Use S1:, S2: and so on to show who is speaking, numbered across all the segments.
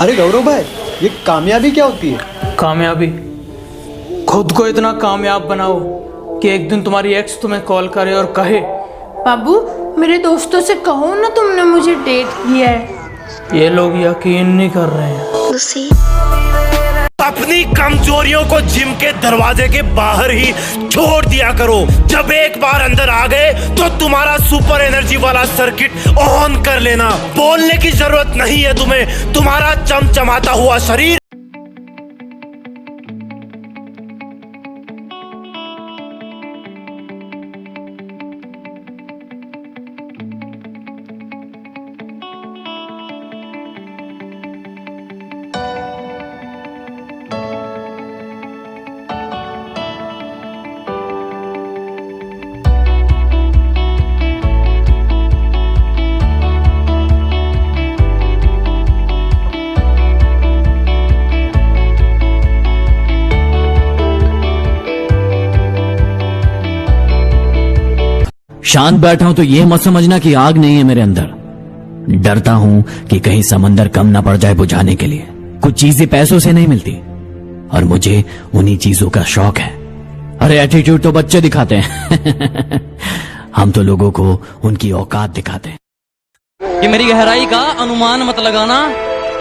S1: अरे गौरव भाई, ये कामयाबी क्या होती है?
S2: कामयाबी खुद को इतना कामयाब बनाओ कि एक दिन तुम्हारी एक्स तुम्हें कॉल करे और कहे,
S3: बाबू मेरे दोस्तों से कहो ना तुमने मुझे डेट किया है।
S2: ये लोग यकीन नहीं कर रहे हैं।
S4: अपनी कमजोरियों को जिम के दरवाजे के बाहर ही छोड़ दिया करो। जब एक बार अंदर आ गए तो तुम्हारा सुपर एनर्जी वाला सर्किट ऑन कर लेना। बोलने की जरूरत नहीं है तुम्हें, तुम्हारा चमचमाता हुआ शरीर।
S5: शांत बैठा हूं तो यह मत समझना कि आग नहीं है मेरे अंदर। डरता हूं कि कहीं समंदर कम ना पड़ जाए बुझाने के लिए। कुछ चीजें पैसों से नहीं मिलती और मुझे उन्हीं चीजों का शौक है। अरे एटीट्यूड तो बच्चे दिखाते हैं हम तो लोगों को उनकी औकात दिखाते हैं।
S6: कि मेरी गहराई का अनुमान मत लगाना,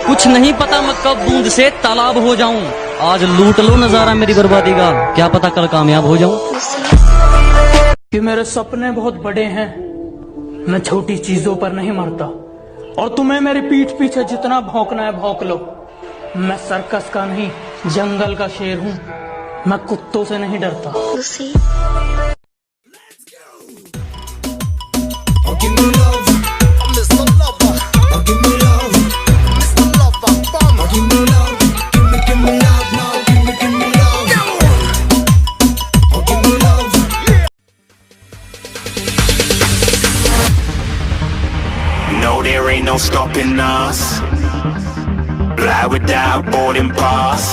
S6: कुछ नहीं पता मैं कब बूंद से तालाब हो जाऊं। आज लूट लो नजारा मेरी बर्बादी का, क्या पता कल कामयाब हो जाऊं।
S2: कि मेरे सपने बहुत बड़े हैं, मैं छोटी चीजों पर नहीं मरता। और तुम्हें मेरी पीठ पीछे जितना भौंकना है भौंक लो। मैं सर्कस का नहीं जंगल का शेर हूँ, मैं कुत्तों से नहीं डरता।
S4: No, there ain't no stopping us. Fly without boarding pass.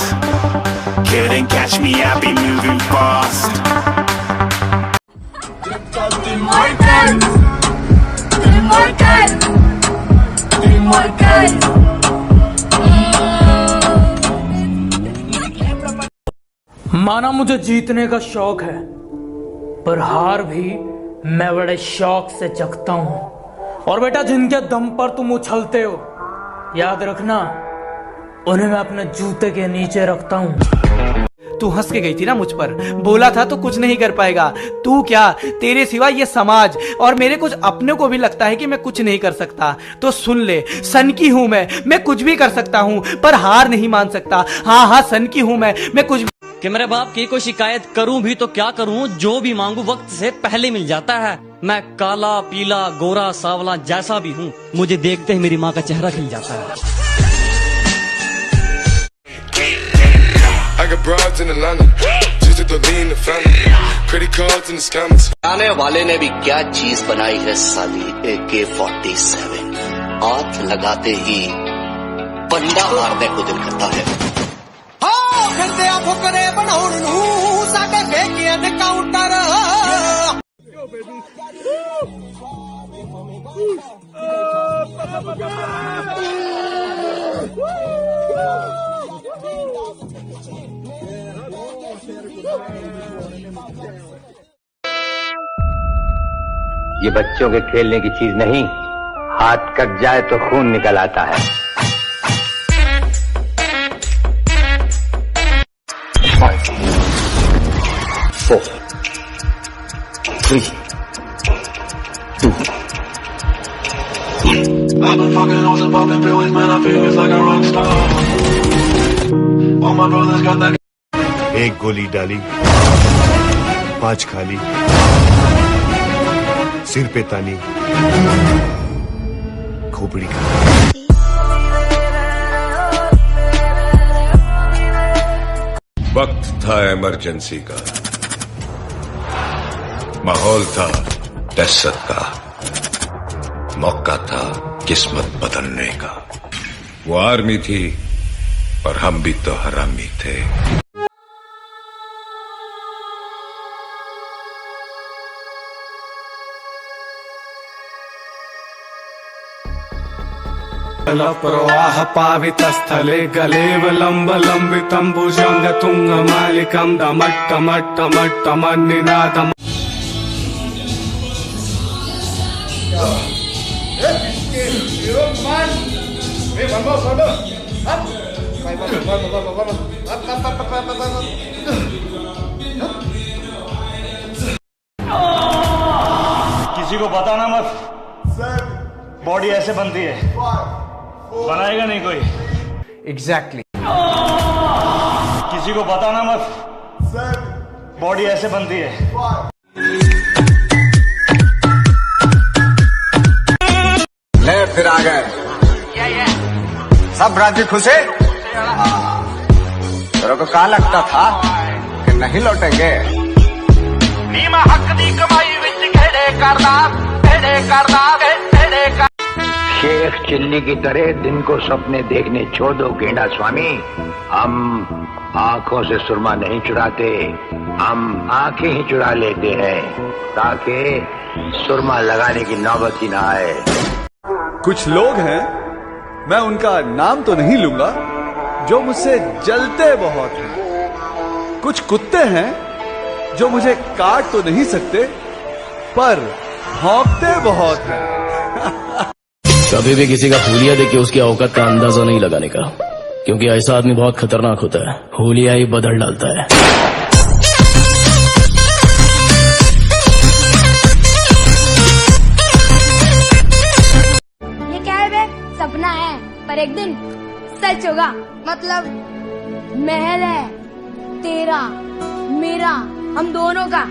S4: Couldn't catch me, I'll be moving fast.
S2: माना मुझे जीतने का शौक है, पर हार भी मैं बड़े शौक से जगता हूँ। और बेटा, जिनके दम पर तुम उछलते हो, याद रखना उन्हें मैं अपने जूते के नीचे रखता हूँ।
S7: तू हंस के गई थी ना मुझ पर, बोला था तो कुछ नहीं कर पाएगा। तू क्या, तेरे सिवा ये समाज और मेरे कुछ अपने को भी लगता है कि मैं कुछ नहीं कर सकता। तो सुन ले, सन की हूं मैं कुछ भी कर सकता हूं, पर हार नहीं मान सकता। हाँ सन की हूं मैं कुछ भी।
S6: कि मेरे बाप की कोई शिकायत करूं भी तो क्या करूं, जो भी मांगू वक्त से पहले मिल जाता है। मैं काला पीला गोरा सावला जैसा भी हूं, मुझे देखते ही मेरी माँ का चेहरा खिल जाता है।
S8: आने वाले ने भी क्या चीज बनाई है साली, AK-47। हाथ लगाते ही बंदा मारने को दिल करता है।
S9: ये बच्चों के खेलने की चीज नहीं, हाथ कट जाए तो खून निकल आता है। 5, 4, 3, 2, 1. I've been fucking hoes and popping pills, man, I feel it's like a rock star. All my brothers got that. एक गोली डाली, 5 खाली, सिर पे तानी, खोपड़ी का।
S10: वक्त था इमरजेंसी का,
S9: माहौल था दहशत का, मौका था किस्मत बदलने का। वो आर्मी थी और हम भी तो हरामी थे।
S10: प्रवाह पावितस्थले गलेवलम्बलम्बितं भुजङ्गतुङ्गमालिकं दमट्टमट्टमट्टमन्निनादम्।
S4: किसी को बताना मत, बॉडी ऐसे बनती है, बनाएगा नहीं कोई।
S7: एग्जैक्टली।
S4: किसी को बताना मत, बॉडी ऐसे बनती है।
S9: ले फिर आ गए सब राजी खुशे। तेरे को क्या लगता था कि नहीं लौटेंगे?
S4: नीमा हक दी कमाई विच खेड़े करदा, खेड़े करदा, खेड़े कर।
S11: शेख चिल्ली की तरह दिन को सपने देखने छोड़ दो गेंडा स्वामी। हम आंखों से सुरमा नहीं चुराते, हम आंखें ही चुरा लेते हैं ताकि सुरमा लगाने की नौबत ही ना आए।
S1: कुछ लोग हैं, मैं उनका नाम तो नहीं लूंगा, जो मुझसे जलते बहुत हैं। कुछ कुत्ते हैं जो मुझे काट तो नहीं सकते, पर भौंकते बहुत हैं।
S5: कभी भी किसी का हुलिया देख के उसकी औकात का अंदाजा नहीं लगाने का, क्योंकि ऐसा आदमी बहुत खतरनाक होता है। हुलिया ही बदल डालता है।
S3: ये क्या है बे? सपना है पर एक दिन सच होगा। मतलब महल है तेरा मेरा, हम दोनों का।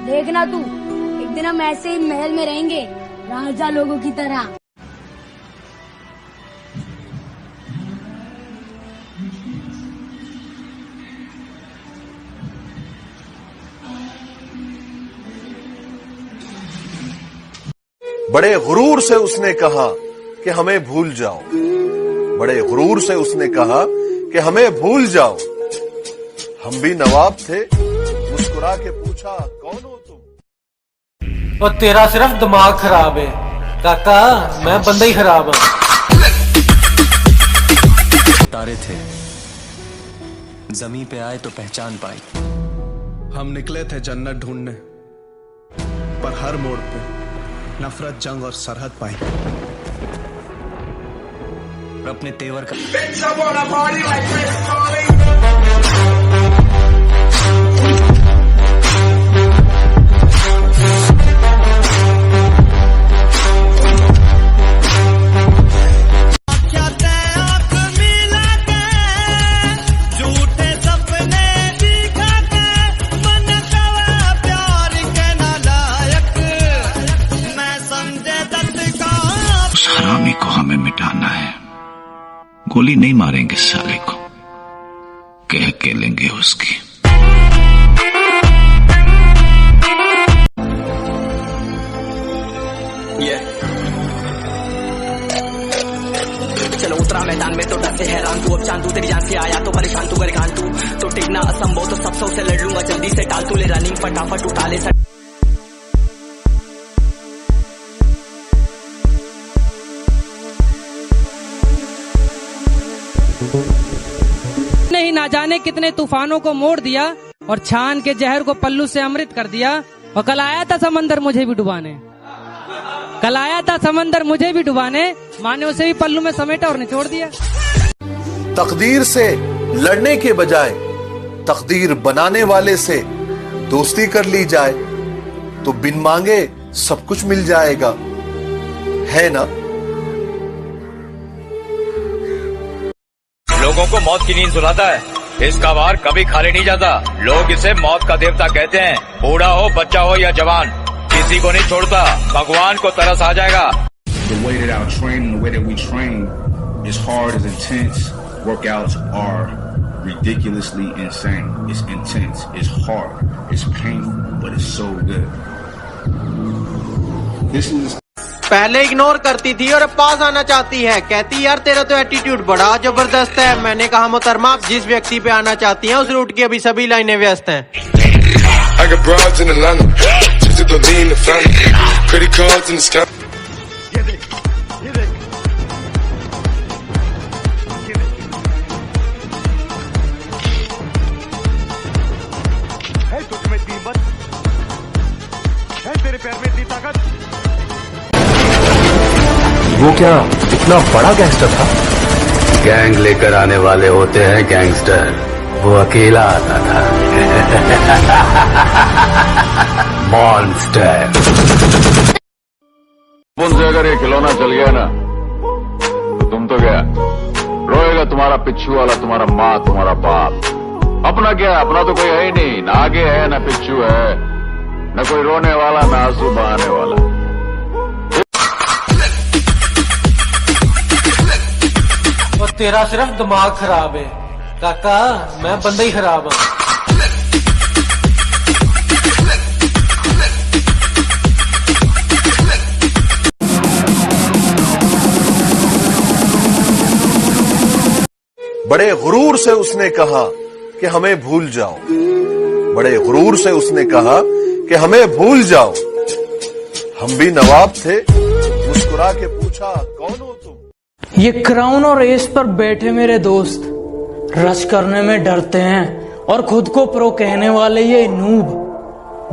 S3: देखना तू, एक दिन हम ऐसे ही महल में रहेंगे राजा लोगों की तरह।
S9: बड़े गुरूर से उसने कहा कि हमें भूल जाओ। बड़े गुरूर से उसने कहा कि हमें भूल जाओ। हम भी नवाब थे, मुस्कुरा के पूछा कौन हो तुम?
S7: और तेरा सिर्फ दिमाग खराब है काका, मैं बंदा ही खराब हूं।
S10: तारे थे, जमीन पे आए तो पहचान पाई। हम निकले थे जन्नत ढूंढने, पर हर मोड़ पे नफरत, जंग और सरहद पाई। और अपने तेवर का
S11: हरामी को हमें मिटाना है। गोली नहीं मारेंगे साले को, कह के लेंगे उसकी।
S6: चलो उतरा मैदान में तो डर से हैरान तू, अब चांदू तेरी जान से आया तो परेशान तू, गरेगान तू तो टिकना असंभव, तो सब से लड़ लूंगा जल्दी से, टाल तू ले रनिंग फटाफट उठा ले।
S2: नहीं, ना जाने कितने तूफानों को मोड़ दिया और छान के जहर को पल्लू से अमृत कर दिया। और कल आया था समंदर मुझे भी डुबाने, कल आया था समंदर मुझे भी डुबाने, माने उसे भी पल्लू में समेटा और निचोड़ दिया।
S9: तकदीर से लड़ने के बजाय तकदीर बनाने वाले से दोस्ती कर ली जाए तो बिन मांगे सब कुछ मिल जाएगा, है ना?
S12: लोगों को मौत की नींद सुलाता है, इसका वार कभी खाली नहीं जाता। लोग इसे मौत का देवता कहते हैं। बूढ़ा हो, बच्चा हो या जवान, किसी को नहीं छोड़ता। भगवान को तरस आ जाएगा।
S13: The way that our training, the way that we train is hard, is intense. Workouts are ridiculously insane. It's intense. It's hard. It's painful, but it's so good. This is
S14: पहले इग्नोर करती थी और अब पास आना चाहती है। कहती यार तेरा तो एटीट्यूड बड़ा जबरदस्त है। मैंने कहा मोहतरमा, आप जिस व्यक्ति पे आना चाहती हैं उस रूट की अभी सभी लाइनें व्यस्त हैं।
S15: I got broads in Atlanta, just to lean the family, credit cards in the sky.
S8: वो क्या इतना बड़ा गैंगस्टर था? गैंग लेकर आने वाले होते हैं गैंगस्टर, वो अकेला आता था। मॉन्स्टर।
S16: उनसे अगर ये खिलौना चल गया ना तो तुम तो गया। रोएगा तुम्हारा पिच्छू वाला, तुम्हारा माँ, तुम्हारा बाप। अपना क्या, अपना तो कोई है ही नहीं। ना आगे है ना पिच्छू है, न कोई रोने वाला ना आंसू बहाने वाला।
S14: और तेरा सिर्फ दिमाग खराब है काका, मैं बंदा ही खराब हूँ।
S9: बड़े गुरूर से उसने कहा कि हमें भूल जाओ। बड़े गुरूर से उसने कहा कि हमें भूल जाओ। हम भी नवाब थे। मुस्कुरा के पूछा, कौन हो तुम?
S2: ये क्राउन और रेस पर बैठे मेरे दोस्त रश करने में डरते हैं और खुद को प्रो कहने वाले ये नूब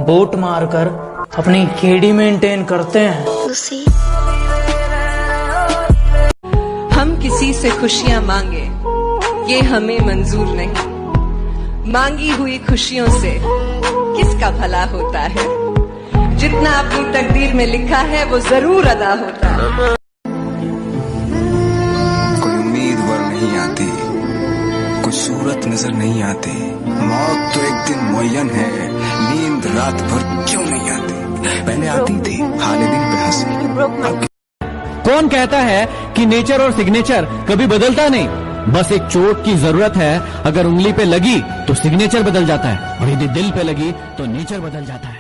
S2: बोट मारकर अपनी केडी मेंटेन करते हैं।
S17: हम किसी से खुशियां मांगे ये हमें मंजूर नहीं। मांगी हुई खुशियों से किसका भला होता है? जितना अपनी तकदीर में लिखा है वो जरूर अदा होता है।
S18: नहीं आती, कुछ सूरत नजर नहीं आती। मौत तो एक दिन मुअय्यन है, नींद रात भर क्यों नहीं आती? पहले आती थी, हाले दिन पे हंसी।
S5: कौन कहता है कि नेचर और सिग्नेचर कभी बदलता नहीं? बस एक चोट की जरूरत है। अगर उंगली पे लगी तो सिग्नेचर बदल जाता है, और यदि दिल पे लगी तो नेचर बदल जाता है।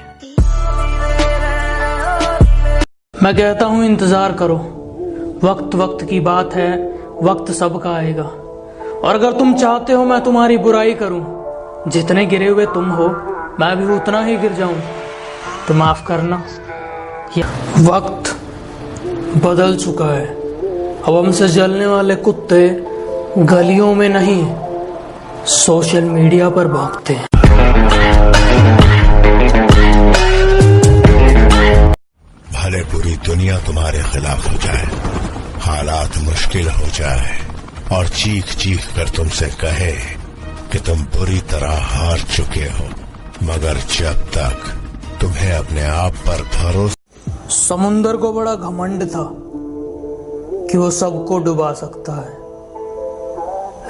S2: मैं कहता हूँ इंतजार करो, वक्त वक्त की बात है, वक्त सबका आएगा। और अगर तुम चाहते हो मैं तुम्हारी बुराई करूं, जितने गिरे हुए तुम हो मैं भी उतना ही गिर जाऊं, तो माफ करना। वक्त बदल चुका है। अब हमसे जलने वाले कुत्ते गलियों में नहीं सोशल मीडिया पर भौंकते हैं।
S19: भले पूरी दुनिया तुम्हारे खिलाफ हो जाए, हालात मुश्किल हो जाए और चीख चीख कर तुमसे कहे कि तुम बुरी तरह हार चुके हो, मगर जब तक तुम्हें अपने आप पर भरोसा।
S2: समुंदर को बड़ा घमंड था कि वो सबको डुबा सकता है।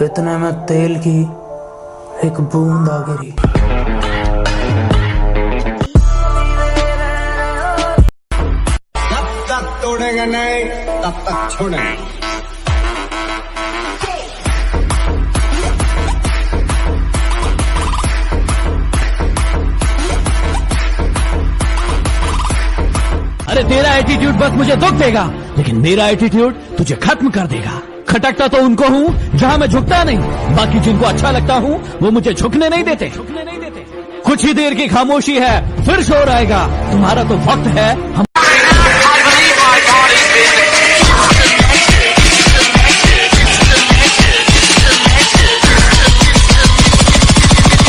S2: इतने में तेल की एक बूंद आ गिरी।
S18: जब तक तोड़ेगा नहीं तब तक छोड़ेगा।
S5: अरे तेरा एटीट्यूड बस मुझे दुख देगा, लेकिन मेरा एटीट्यूड तुझे खत्म कर देगा। खटकता तो उनको हूँ जहाँ मैं झुकता नहीं, बाकी जिनको अच्छा लगता हूँ वो मुझे झुकने नहीं देते। कुछ ही देर की खामोशी है, फिर शोर आएगा। तुम्हारा तो वक्त है। हम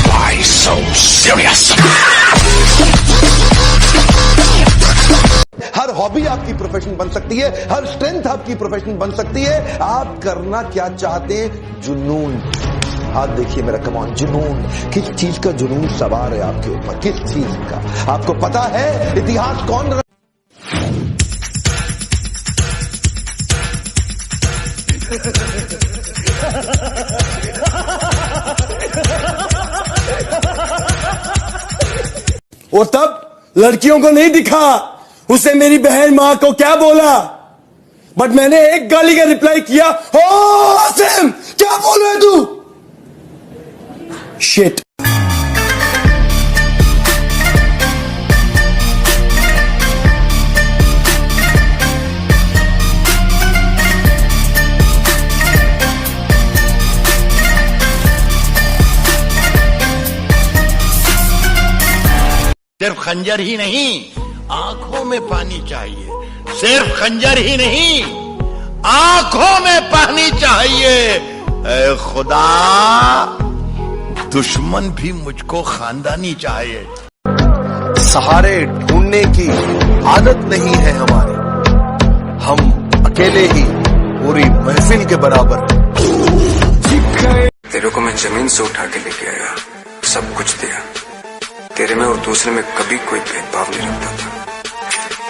S19: Why so serious?
S20: Her hobby आपकी प्रोफेशन बन सकती है, हर स्ट्रेंथ आपकी प्रोफेशन बन सकती है। आप करना क्या चाहते हैं? जुनून। आप देखिए मेरा कमान, जुनून। किस चीज का जुनून सवार है आपके ऊपर? किस चीज का? आपको पता है इतिहास कौन
S21: और तब लड़कियों को नहीं दिखा उससे मेरी बहन मां को क्या बोला, बट मैंने एक गाली का रिप्लाई किया, ओ आसिम क्या बोल रहे तू? शिट।
S4: सिर्फ खंजर ही नहीं, आंखों में पानी चाहिए। सिर्फ खंजर ही नहीं, आंखों में पानी चाहिए। ऐ खुदा, दुश्मन भी मुझको खानदानी चाहिए।
S9: सहारे ढूंढने की आदत नहीं है हमारी, हम अकेले ही पूरी महफिल के बराबर।
S18: तेरे को मैं जमीन से उठा के लेके आया, सब कुछ दिया। तेरे में और दूसरे में कभी कोई भेदभाव नहीं रखता था,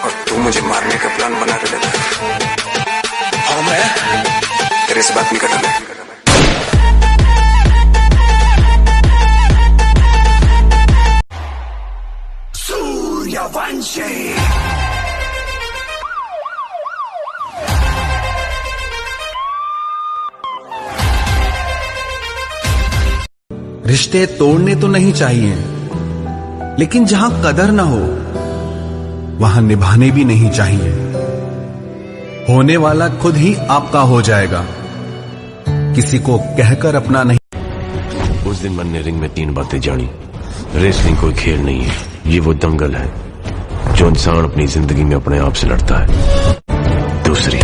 S18: और तू मुझे मारने का प्लान बना के लेता था। और मैं तेरे से बात नहीं करना। सूर्यवंशी
S10: रिश्ते तोड़ने तो नहीं चाहिए, लेकिन जहां कदर ना हो वहां निभाने भी नहीं चाहिए। होने वाला खुद ही आपका हो जाएगा, किसी को कहकर अपना नहीं।
S22: उस दिन मैंने रिंग में 3 बातें जानी। रेसलिंग कोई खेल नहीं है, ये वो दंगल है जो इंसान अपनी जिंदगी में अपने आप से लड़ता है। दूसरी,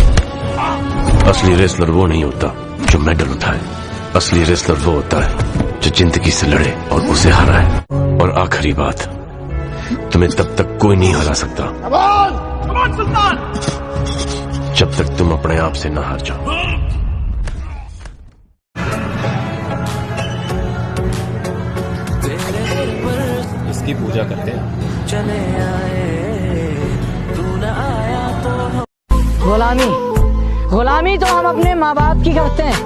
S22: असली रेसलर वो नहीं होता जो मेडल उठाए, असली रेसलर वो होता है जो जिंदगी से लड़े और उसे हराए। और आखिरी बात, तुम्हें तब तक कोई नहीं हरा सकता जब तक तुम अपने आप से ना हार जाओ।
S23: इसकी पूजा करते हैं। चले आए, तू न आया तो
S24: गुलामी गुलामी तो हम अपने माँ बाप की करते हैं,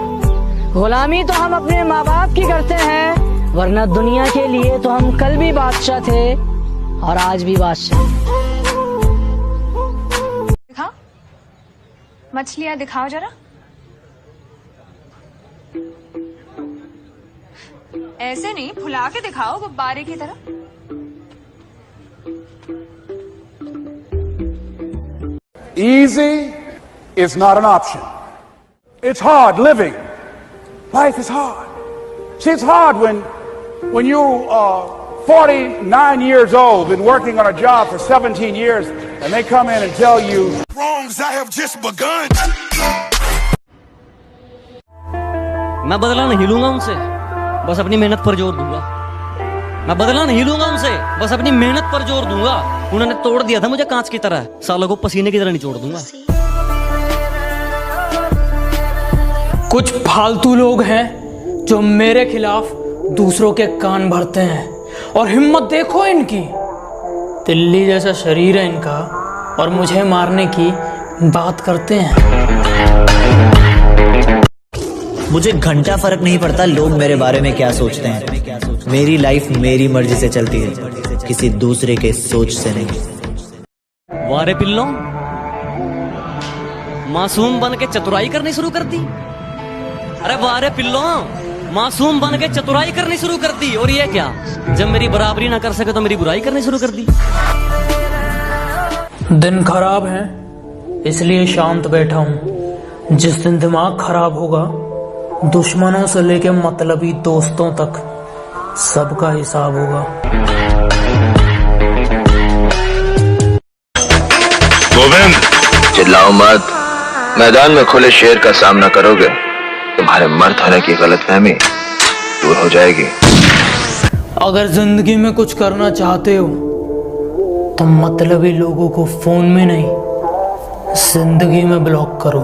S24: गुलामी तो हम अपने माँ बाप की करते हैं, वरना दुनिया के लिए तो हम कल भी बादशाह थे और आज भी बादशाह।
S25: दिखाओ मछलियां, दिखाओ जरा। ऐसे नहीं, फुला के दिखाओ गुब्बारे की तरह।
S26: Easy is not an option. It's hard living. Life is hard. See, it's hard when you are 49 years old, been working on a job for 17 years, and they come in and tell you,
S19: Wrongs I have just begun.
S6: मैं बदला नहीं लूंगा उनसे, बस अपनी मेहनत पर जोर दूंगा। मैं बदला नहीं लूंगा उनसे, बस अपनी मेहनत पर जोर दूंगा। उन्होंने तोड़ दिया था मुझे कांच की तरह, सालों को पसीने की तरह निचोड़ दूंगा।
S2: कुछ फालतू लोग हैं जो मेरे खिलाफ दूसरों के कान भरते हैं, और हिम्मत देखो इनकी। दिल्ली जैसा शरीर है इनका, और मुझे मारने की बात करते हैं।
S27: मुझे घंटा फर्क नहीं पड़ता लोग मेरे बारे में क्या सोचते हैं। मेरी लाइफ मेरी मर्जी से चलती है, किसी दूसरे के सोच से नहीं।
S6: वारे पिल्लों, मासूम बन के चतुराई करनी शुरू कर दी। अरे वारे पिल्लों, मासूम बन के चतुराई करनी शुरू कर दी। और ये क्या, जब मेरी बराबरी ना कर सके तो मेरी बुराई करनी शुरू कर दी।
S2: दिन खराब है इसलिए शांत बैठा हूं। जिस दिन दिमाग खराब होगा, दुश्मनों से लेके मतलबी दोस्तों तक सबका हिसाब होगा।
S11: गोविंद, चिल्लाओ मत। मैदान में खुले शेर का सामना करोगे, तुम्हारे मर्द होने की गलतफहमी दूर हो जाएगी।
S2: अगर जिंदगी में कुछ करना चाहते हो तो मतलबी लोगों को फोन में नहीं, जिंदगी में ब्लॉक करो।